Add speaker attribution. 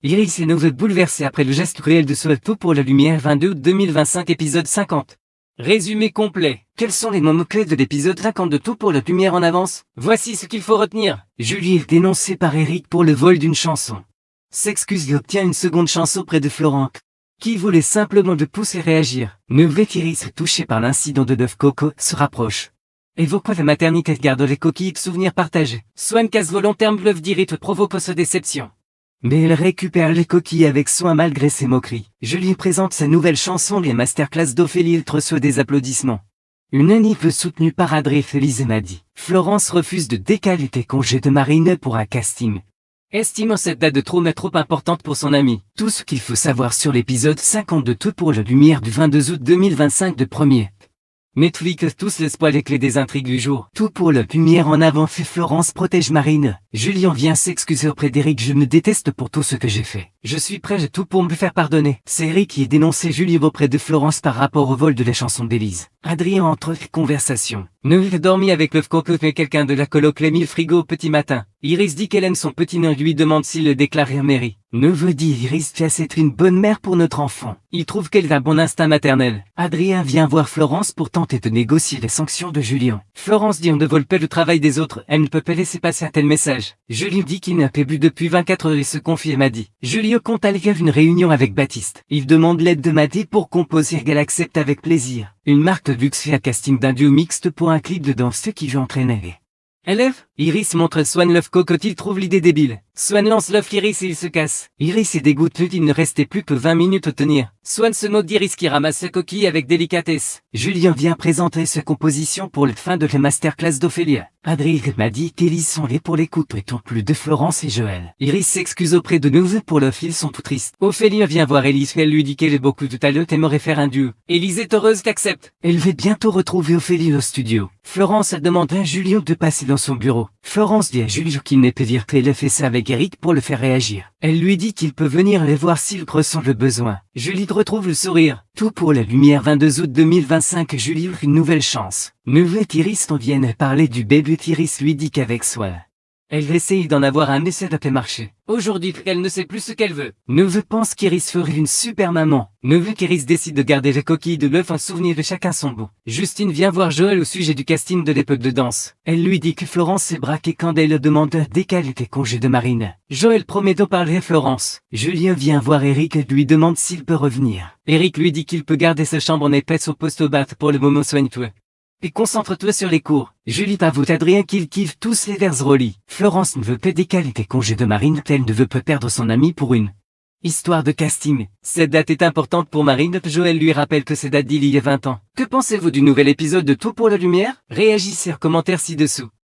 Speaker 1: Iris et Nove bouleversés après le geste cruel de Tout pour la lumière 22 août 2025 épisode 50. Résumé complet. Quels sont les moments clés de l'épisode 50 de Tout pour la lumière en avance? Voici ce qu'il faut retenir. Julie est dénoncée par Eric pour le vol d'une chanson. S'excuse et obtient une seconde chance auprès de Florent, qui voulait simplement de pousser réagir. Nove et Iris, touchés par l'incident de Dove Coco, se rapprochent. Évoquant la maternité, garde les coquilles de souvenirs partagés. Swan casse volontaire bluff d'Iris provoque sa déception. Mais elle récupère les coquilles avec soin malgré ses moqueries. Julie présente sa nouvelle chanson, les masterclass d'Ophélie. Il reçoit des applaudissements. Unanime soutenue par Adrien, Félix et Maddy. Florence refuse de décaler les congés de Marine pour un casting, estimant cette date de trop importante pour son ami. Tout ce qu'il faut savoir sur l'épisode 50 de Tout pour la lumière du 22 août 2025 de premier. Netflix tous les spoils et clés des intrigues du jour. Tout pour la lumière en avant fait Florence protège Marine. Julien vient s'excuser auprès d'Eric. Je me déteste pour tout ce que j'ai fait. Je suis prêt à tout pour me faire pardonner. C'est Eric qui est dénoncé Julien auprès de Florence par rapport au vol de la chanson d'Élise. Adrien entre conversation. Neve dormi avec le coco mais quelqu'un de la coloc l'a mis le frigo au petit matin. Iris dit qu'elle aime son petit nain, lui demande s'il le déclare à Mary. Neve dit Iris fait être une bonne mère pour notre enfant. Il trouve qu'elle a un bon instinct maternel. Adrien vient voir Florence pour tenter de négocier les sanctions de Julien. Florence dit on ne vole pas le travail des autres, elle ne peut pas laisser passer un tel message. Julien dit qu'il n'a pas bu depuis 24 heures et se confie à Maddy. Julien compte aller à une réunion avec Baptiste. Il demande l'aide de Maddy pour composer, qu'elle accepte avec plaisir. Une marque de luxe fait un casting d'un duo mixte pour un clip de danse qui veut entraîner. Élève, Iris montre Swan Love Cocotte, il trouve l'idée débile. Swan lance Love Iris et il se casse. Iris est dégoûtée, il ne restait plus que 20 minutes à tenir. Swan se moque d'Iris qui ramasse sa coquille avec délicatesse. Julien vient présenter sa composition pour la fin de la masterclass d'Ophélia. Adrien m'a dit qu'Élise sont les pour l'écoute et tant plus de Florence et Joël. Iris s'excuse auprès de Nove pour leur ils sont tout tristes. Ophélia vient voir Élise, elle lui dit qu'elle est beaucoup de talent, aimerait faire un duo. Élise est heureuse qu'accepte. Elle va bientôt retrouver Ophélie au studio. Florence demande à Julien de passer dans son bureau. Florence dit à Julien qu'il n'est pas dire qu'elle a fait ça avec Eric pour le faire réagir. Elle lui dit qu'il peut venir les voir s'il ressent le besoin. Julie retrouve le sourire. Tout pour la lumière 22 août 2025. Julie ouvre une nouvelle chance. Neve et Iris en viennent parler du bébé. Iris lui dit qu'avec soi, elle essaye d'en avoir un, mais ça n'a pas marché. Aujourd'hui, elle ne sait plus ce qu'elle veut. Neve pense qu'Iris ferait une super maman. Neve qu'Iris décide de garder les coquilles de l'œuf, un souvenir de chacun son bout. Justine vient voir Joël au sujet du casting de l'époque de danse. Elle lui dit que Florence s'est braquée quand elle demande un décalé des congés de Marine. Joël promet d'en parler à Florence. Julien vient voir Eric et lui demande s'il peut revenir. Eric lui dit qu'il peut garder sa chambre en épaisse au poste au bat pour le moment, soigne-toi. Et concentre-toi sur les cours. Julie avoue Adrien qu'il kiffe tous les vers Rolly. Florence ne veut pas décaler les congés de Marine, elle ne veut pas perdre son ami pour une histoire de casting. Cette date est importante pour Marine. Joël lui rappelle que c'est date d'il y a 20 ans. Que pensez-vous du nouvel épisode de Tout pour la lumière? Réagissez en commentaire ci-dessous.